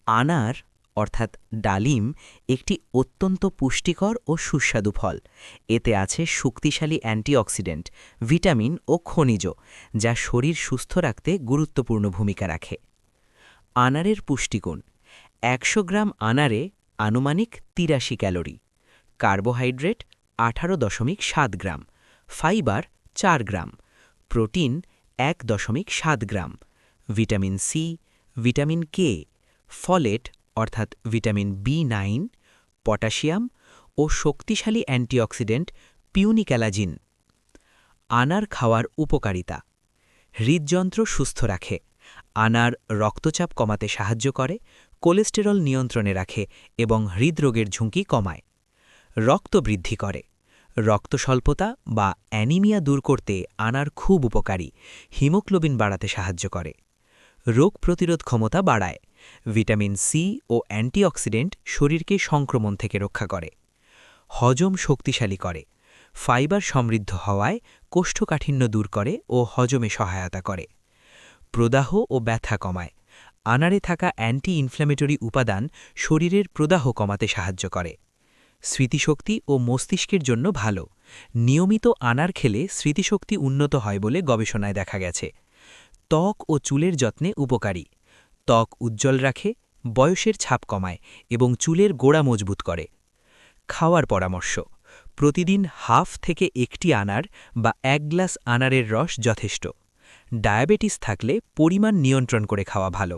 আনার অর্থাৎ ডালিম একটি অত্যন্ত পুষ্টিকর ও সুস্বাদু ফল। এতে আছে শক্তিশালী অ্যান্টিঅক্সিডেন্ট, ভিটামিন ও খনিজ, যা শরীর সুস্থ রাখতে গুরুত্বপূর্ণ ভূমিকা রাখে। আনারের পুষ্টিগুণ: ১০০ গ্রাম আনারে আনুমানিক ৮৩ ক্যালোরি, কার্বোহাইড্রেট ১৮.৭ গ্রাম, ফাইবার ৪ গ্রাম, প্রোটিন ১.৭ gram, vitamin C, vitamin K, folate অর্থাৎ ভিটামিন বি9, পটাশিয়াম ও শক্তিশালী অ্যান্টিঅক্সিডেন্ট পিউনিক্যালাজিন। আনার খাওয়ার উপকারিতা: হৃদযন্ত্র সুস্থ রাখে, আনার রক্তচাপ কমাতে সাহায্য করে, কোলেস্টেরল নিয়ন্ত্রণে রাখে এবং হৃদরোগের ঝুঁকি কমায়। রক্ত বৃদ্ধি করে, রক্তস্বল্পতা বা অ্যানিমিয়া দূর করতে আনার খুব উপকারী, হিমোগ্লোবিন বাড়াতে সাহায্য করে। রোগ প্রতিরোধ ক্ষমতা বাড়ায়, ভিটামিন সি ও অ্যান্টিঅক্সিডেন্ট শরীরকে সংক্রমণ থেকে রক্ষা করে। হজম শক্তিশালী করে, ফাইবার সমৃদ্ধ হওয়ায় কোষ্ঠকাঠিন্য দূর করে ও হজমে সহায়তা করে। প্রদাহ ও ব্যথা কমায়, আনারে থাকা অ্যান্টি ইনফ্ল্যামেটরি উপাদান শরীরের প্রদাহ কমাতে সাহায্য করে। স্মৃতিশক্তি ও মস্তিষ্কের জন্য ভালো, নিয়মিত আনার খেলে স্মৃতিশক্তি উন্নত হয় বলে গবেষণায় দেখা গেছে। ত্বক ও চুলের যত্নে উপকারী, ত্বক উজ্জ্বল রাখে, বয়সের ছাপ কমায় এবং চুলের গোড়া মজবুত করে। খাওয়ার পরামর্শ: প্রতিদিন হাফ থেকে ১টি আনার বা ১ গ্লাস আনারের রস যথেষ্ট। ডায়াবেটিস থাকলে পরিমাণ নিয়ন্ত্রণ করে খাওয়া ভালো।